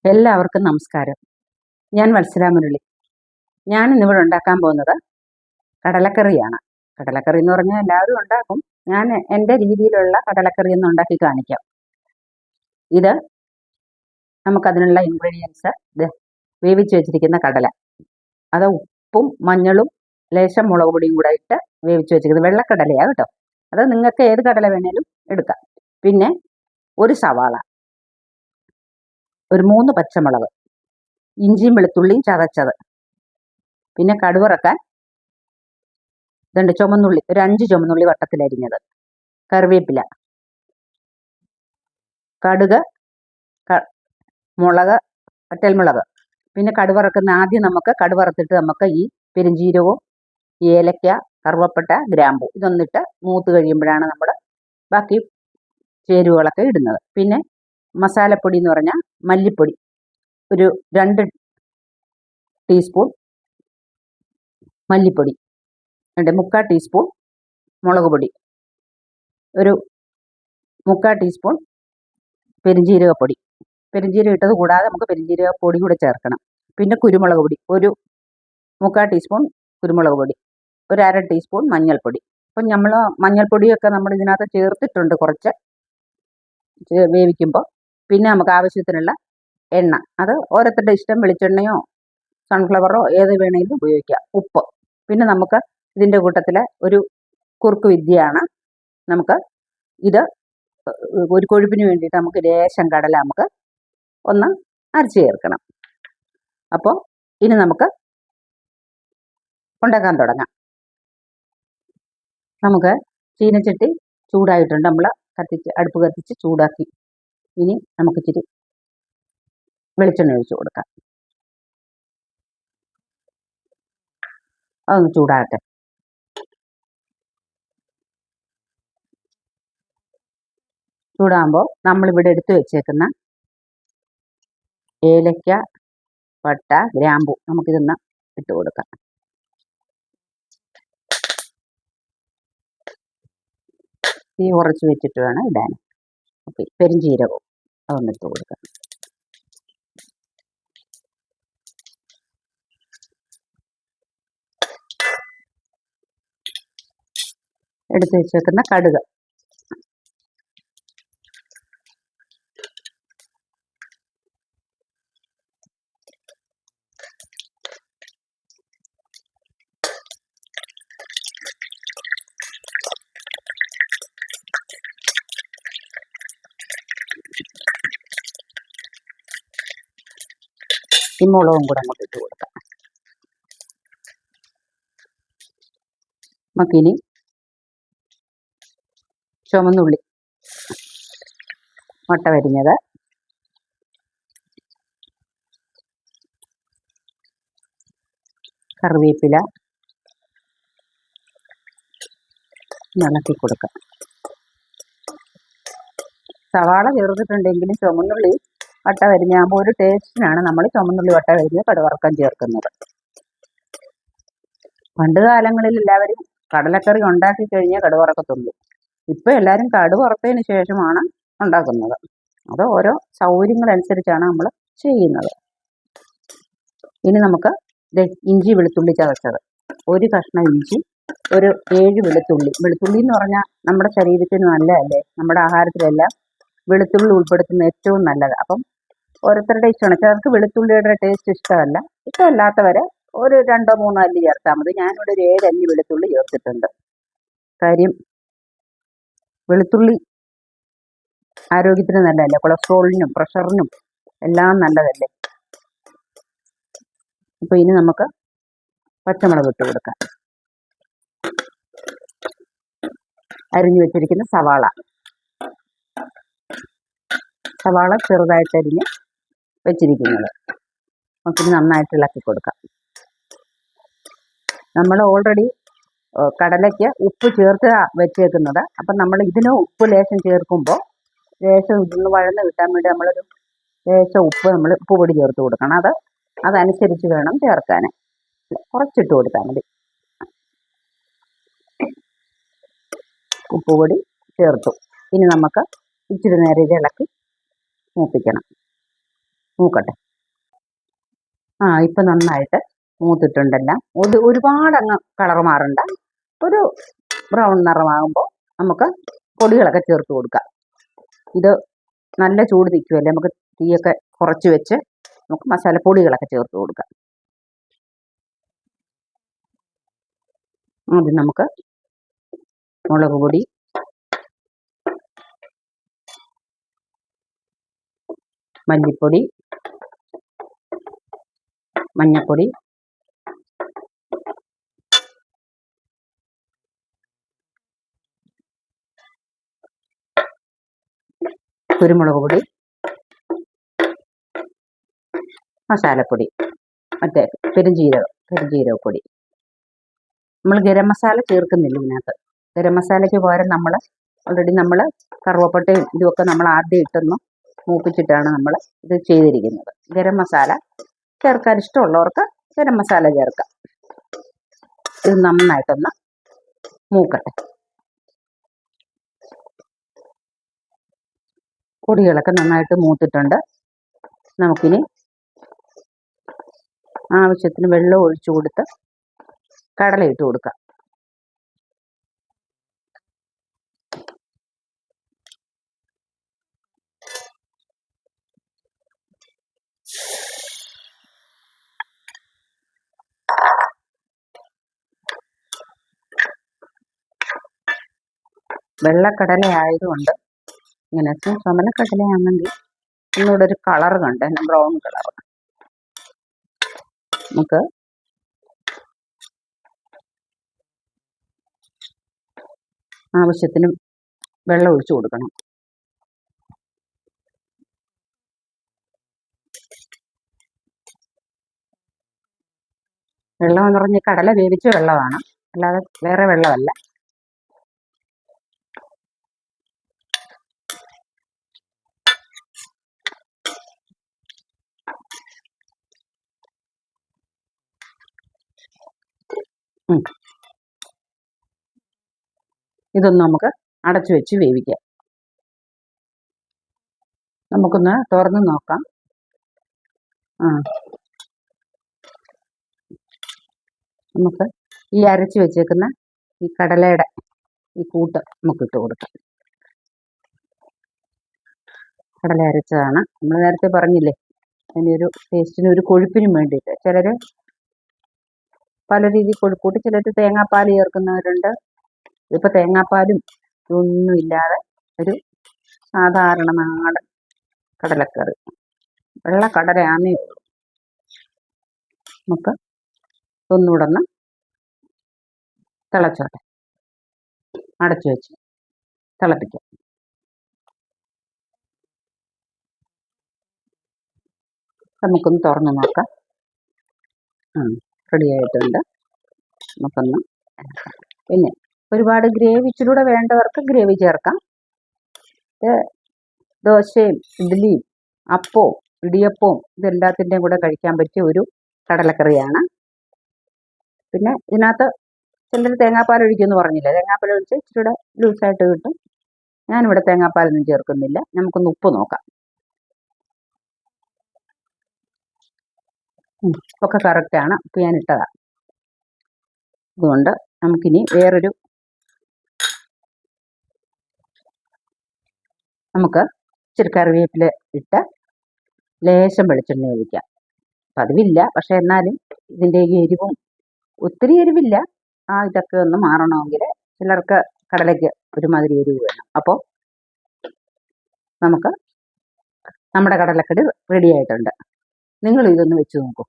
എല്ലാവർക്കും നമസ്കാരം. ഞാൻ വത്സല മുരളി. ഞാൻ ഇന്നിവിടെ ഉണ്ടാക്കാൻ പോകുന്നത് കടലക്കറിയാണ്. കടലക്കറി എന്ന് പറഞ്ഞാൽ എല്ലാവരും ഉണ്ടാക്കും. ഞാൻ എൻ്റെ രീതിയിലുള്ള കടലക്കറി ഒന്ന് ഉണ്ടാക്കി കാണിക്കാം. ഇത് നമുക്കതിനുള്ള ഇൻഗ്രീഡിയൻസ് വേവിച്ച് വെച്ചിരിക്കുന്ന കടല, അത് ഉപ്പും മഞ്ഞളും ലേശം മുളക് പൊടിയും കൂടെ ഇട്ട് വേവിച്ച് വെച്ചിരിക്കുന്നത് വെള്ളക്കടലയാണ് കേട്ടോ. അത് നിങ്ങൾക്ക് ഏത് കടല വേണേലും എടുക്കാം. പിന്നെ ഒരു സവാള, ഒരു 3 പച്ചമുളക്, ഇഞ്ചിയും വെളുത്തുള്ളിയും ചതച്ചത്, പിന്നെ കടുവറക്കാൻ 2 ചുമന്നുള്ളി, ഒരു 5 ചുമന്നുള്ളി വട്ടത്തിലരിഞ്ഞത്, കറിവേപ്പില, കടുക്, മുളക്, വറ്റൽമുളക്. പിന്നെ കടുവറക്കുന്ന ആദ്യം നമുക്ക് കടുവറത്തിട്ട് നമുക്ക് ഈ പെരുംജീരകവും ഏലക്ക, കറുവപ്പട്ട, ഗ്രാമ്പു ഇതൊന്നിട്ട് മൂത്ത് കഴിയുമ്പോഴാണ് നമ്മൾ ബാക്കി ചേരുവകളൊക്കെ ഇടുന്നത്. പിന്നെ മസാലപ്പൊടി എന്ന് പറഞ്ഞാൽ മല്ലിപ്പൊടി ഒരു 2 ടീസ്പൂൺ മല്ലിപ്പൊടി, 3/4 ടീസ്പൂൺ മുളക് പൊടി, ഒരു 3/4 ടീസ്പൂൺ പെരുംജീരകപ്പൊടി. പെരുംജീരകം ഇട്ടത് കൂടാതെ നമുക്ക് പെരുംജീരകപ്പൊടി കൂടെ ചേർക്കണം. പിന്നെ കുരുമുളക് പൊടി ഒരു 3/4 ടീസ്പൂൺ കുരുമുളക് പൊടി, ഒരു 1/2 ടീസ്പൂൺ മഞ്ഞൾപ്പൊടി. അപ്പം നമ്മൾ മഞ്ഞൾപ്പൊടിയൊക്കെ നമ്മൾ ഇതിനകത്ത് ചേർത്തിട്ടുണ്ട് കുറച്ച് വേവിക്കുമ്പോൾ. പിന്നെ നമുക്ക് ആവശ്യത്തിനുള്ള എണ്ണ, അത് ഓരോരുത്തരുടെ ഇഷ്ടം, വെളിച്ചെണ്ണയോ സൺഫ്ലവറോ ഏത് വേണമെങ്കിലും ഉപയോഗിക്കാം. ഉപ്പ്. പിന്നെ നമുക്ക് ഇതിൻ്റെ കൂട്ടത്തിൽ ഒരു കുറുക്ക് വിദ്യയാണ്, നമുക്ക് ഇത് ഒരു കൊഴുപ്പിന് വേണ്ടിയിട്ട് നമുക്ക് ലേശം കടല നമുക്ക് ഒന്ന് അരച്ച് ചേർക്കണം. അപ്പോൾ ഇനി നമുക്ക് ഉണ്ടാക്കാൻ തുടങ്ങാം. നമുക്ക് ചീനച്ചട്ടി ചൂടായിട്ടുണ്ട്, നമ്മൾ അടുപ്പ് കത്തിച്ച് ചൂടാക്കി. ഇനി നമുക്ക് ഇച്ചിരി വെളിച്ചെണ്ണ ഒഴിച്ച് കൊടുക്കാം. അതൊന്ന് ചൂടാകട്ടെ. ചൂടാകുമ്പോൾ നമ്മളിവിടെ എടുത്തു വെച്ചേക്കുന്ന ഏലക്ക, പട്ട, ഗ്രാമ്പു നമുക്കിതൊന്ന് ഇട്ട് കൊടുക്കാം. തീ കുറച്ച് വെച്ചിട്ട് വേണം ഇടാൻ. ഓക്കെ. പെരുംജീരകവും അതൊന്ന് ഇട്ട് കൊടുക്കാം. എടുത്ത് വെച്ചേക്കുന്ന കടുക്, ഈ മുളകും കൂടെ അങ്ങോട്ട് ഇട്ട് കൊടുക്കാം. നമുക്കിനി ചുമന്നുള്ളി മുട്ട വരിഞ്ഞത്, കറിവേപ്പില ഇളക്കി കൊടുക്കാം. സവാള ചേർത്തിട്ടുണ്ടെങ്കിലും ചുമന്നുള്ളി വട്ട വരിഞ്ഞാകുമ്പോൾ ഒരു ടേസ്റ്റിനാണ് നമ്മൾ ചുമന്നുള്ളി വട്ട വരിഞ്ഞ് കടുവറക്കാൻ ചേർക്കുന്നത്. പണ്ട് കാലങ്ങളിൽ എല്ലാവരും കടലക്കറി ഉണ്ടാക്കി കഴിഞ്ഞാൽ കടുവറക്കത്തുള്ളൂ. ഇപ്പം എല്ലാവരും കടുവറുത്തതിന് ശേഷമാണ് ഉണ്ടാക്കുന്നത്. അത് ഓരോ സൗകര്യങ്ങളനുസരിച്ചാണ് നമ്മൾ ചെയ്യുന്നത്. ഇനി നമുക്ക് ഇഞ്ചി വെളുത്തുള്ളി ചതച്ചത്, ഒരു കഷ്ണം ഇഞ്ചി, ഒരു 7 വെളുത്തുള്ളി. വെളുത്തുള്ളി എന്ന് പറഞ്ഞാൽ നമ്മുടെ ശരീരത്തിന് നല്ലതല്ലേ, നമ്മുടെ ആഹാരത്തിലെല്ലാം വെളുത്തുള്ളി ഉൾപ്പെടുത്തുന്ന ഏറ്റവും നല്ലത്. അപ്പം ഓരോരുത്തരുടെ ഇഷ്ടമാണ്. ചിലർക്ക് വെളുത്തുള്ളിയുടെ ടേസ്റ്റ് ഇഷ്ടമല്ല. ഇഷ്ടമല്ലാത്തവരെ ഒരു 2-3 അല്ലി ചേർത്താൽ മതി. ഞാനിവിടെ ഒരു 7 അല്ലി വെളുത്തുള്ളി ചേർത്തിട്ടുണ്ട്. കാര്യം വെളുത്തുള്ളി ആരോഗ്യത്തിന് നല്ലതല്ലേ, കൊളസ്ട്രോളിനും പ്രഷറിനും എല്ലാം നല്ലതല്ലേ. അപ്പോൾ ഇനി നമുക്ക് പച്ചമുളക് ഇട്ട് കൊടുക്കാം. അരിഞ്ഞു വെച്ചിരിക്കുന്ന സവാള ചെറുതായിട്ട് അരിഞ്ഞ് വെച്ചിരിക്കുന്നത് നമുക്കിനി നന്നായിട്ട് ഇളക്കി കൊടുക്കാം. നമ്മൾ ഓൾറെഡി കടലയ്ക്ക് ഉപ്പ് ചേർത്ത് വെച്ചേക്കുന്നത്. അപ്പം നമ്മൾ ഇതിന് ഉപ്പ് ലേശം ചേർക്കുമ്പോൾ ലേശം ഇതൊന്ന് വഴന്ന് കിട്ടാൻ വേണ്ടി നമ്മളൊരു ലേശം ഉപ്പ് പൊടി ചേർത്ത് കൊടുക്കണം. അതനുസരിച്ച് വേണം ചേർക്കാൻ. കുറച്ചിട്ട് കൊടുത്താൽ മതി. ഉപ്പ് പൊടി ചേർത്തു. ഇനി നമുക്ക് ഇച്ചിരി നേരം ഇത് ഇളക്കി മൂപ്പിക്കണം. മൂക്കട്ടെ. ഇപ്പം നന്നായിട്ട് മൂത്തിട്ടുണ്ടെല്ലാം. ഒരുപാട് അങ്ങ് കളർ മാറണ്ട. ഒരു ബ്രൗൺ നിറമാകുമ്പോൾ നമുക്ക് പൊടികളൊക്കെ ചേർത്ത് കൊടുക്കാം. ഇത് നല്ല ചൂട് നിൽക്കുമല്ലേ, നമുക്ക് തീയൊക്കെ കുറച്ച് വെച്ച് നമുക്ക് മസാലപ്പൊടികളൊക്കെ ചേർത്ത് കൊടുക്കാം. ആദ്യം നമുക്ക് മുളക് പൊടി, മല്ലിപ്പൊടി, മഞ്ഞൾപ്പൊടി, കുരുമുളക് പൊടി, മസാലപ്പൊടി, മറ്റേ പെരുംജീരകപ്പൊടി. നമ്മൾ ഗരം മസാല ചേർക്കുന്നില്ല ഇതിനകത്ത്. ഗരം മസാലയ്ക്ക് പകരം നമ്മൾ കറുവപ്പട്ടയും ഇതുമൊക്കെ നമ്മൾ ആദ്യം ഇട്ടൊന്ന് മൂപ്പിച്ചിട്ടാണ് നമ്മൾ ഇത് ചെയ്തിരിക്കുന്നത്. ഗരം മസാല ചേർക്കാൻ ഇഷ്ടമുള്ളവർക്ക് ഗരം മസാല ചേർക്കാം. ഇത് നന്നായിട്ടൊന്ന് മൂക്കട്ടെ. പൊടികളൊക്കെ നന്നായിട്ട് മൂത്തിട്ടുണ്ട്. നമുക്കിനി ആവശ്യത്തിന് വെള്ളം ഒഴിച്ചു കൊടുത്ത് കടല ഇട്ട് കൊടുക്കാം. വെള്ളക്കടല ആയതുകൊണ്ട് ഇങ്ങനെ ചുമലക്കടലയാണെങ്കിൽ ഒന്നുകൂടെ ഒരു കളർ കണ്ട് തന്നെ, ബ്രൗൺ കളർ. നമുക്ക് ആവശ്യത്തിന് വെള്ളം ഒഴിച്ചു കൊടുക്കണം. വെള്ളം എന്ന് പറഞ്ഞ് കടല വേവിച്ച വെള്ളമാണ്, അല്ലാതെ വേറെ വെള്ളമല്ല. ഇതൊന്ന് നമുക്ക് അടച്ചു വെച്ച് വേവിക്കാം. നമുക്കൊന്ന് തുറന്ന് നോക്കാം. നമുക്ക് ഈ അരച്ച് വെച്ചേക്കുന്ന ഈ കടലയുടെ ഈ കൂട്ട് നമുക്ക് ഇട്ട് കൊടുക്കാം. കടല അരച്ചതാണ്, നമ്മൾ നേരത്തെ പറഞ്ഞില്ലേ, അതിനൊരു ടേസ്റ്റിനും ഒരു കൊഴുപ്പിനും വേണ്ടിയിട്ട്. ചിലർ പല രീതിയിൽ കൊഴുക്കൂട്ടി, ചിലർ തേങ്ങാപ്പാൽ ചേർക്കുന്നവരുണ്ട്. ഇതിപ്പോൾ തേങ്ങാപ്പാലും ഇതൊന്നും ഇല്ലാതെ ഒരു സാധാരണ നാടൻ കടലക്കറി, വെള്ളക്കടലയാന്നേ ഉള്ളൂ. നമുക്ക് ഒന്നുകൂടെ ഒന്ന് തിളച്ചോട്ടെ. അടച്ചു വെച്ച് തിളപ്പിക്കാം. നമുക്കൊന്ന് തുറന്ന് നോക്കാം. റെഡി ആയിട്ടുണ്ട്. നമുക്കൊന്ന് പിന്നെ ഒരുപാട് ഗ്രേവി ഇച്ചിലൂടെ വേണ്ടവർക്ക് ഗ്രേവി ചേർക്കാം. ദോശയും ഇഡ്ഡലിയും അപ്പവും ഇടിയപ്പവും ഇതെല്ലാത്തിൻ്റെയും കൂടെ കഴിക്കാൻ പറ്റിയ ഒരു കടലക്കറിയാണ്. പിന്നെ ഇതിനകത്ത് ചിലർ തേങ്ങാപ്പാൽ ഒഴിക്കുമെന്ന് പറഞ്ഞില്ല. തേങ്ങാപ്പാൽ ഒഴിച്ച് ഇച്ചിരൂടെ ലൂസായിട്ട് കിട്ടും. ഞാനിവിടെ തേങ്ങാപ്പാലൊന്നും ചേർക്കുന്നില്ല. നമുക്കൊന്ന് ഉപ്പ് നോക്കാം. ഒക്കെ കറക്റ്റാണ്. ഉപ്പ് ഞാൻ ഇട്ടതാണ്. അതുകൊണ്ട് നമുക്കിനി നമുക്ക് ഇച്ചിരി കറിവേപ്പില ഇട്ട് ലേശം വെളിച്ചെണ്ണ ഒഴിക്കാം. പതിവില്ല, പക്ഷെ എന്നാലും ഇതിൻ്റെ എരിവും ഒത്തിരി എരിവില്ല. ഇതൊക്കെ ഒന്ന് മാറണമെങ്കിൽ ചിലർക്ക് കടലയ്ക്ക് ഒരുമാതിരി എരിവ് വേണം. അപ്പോൾ നമുക്ക് നമ്മുടെ കടലക്കറി റെഡി ആയിട്ടുണ്ട്. നിങ്ങൾ ഇതൊന്ന് വെച്ച് നോക്കൂ.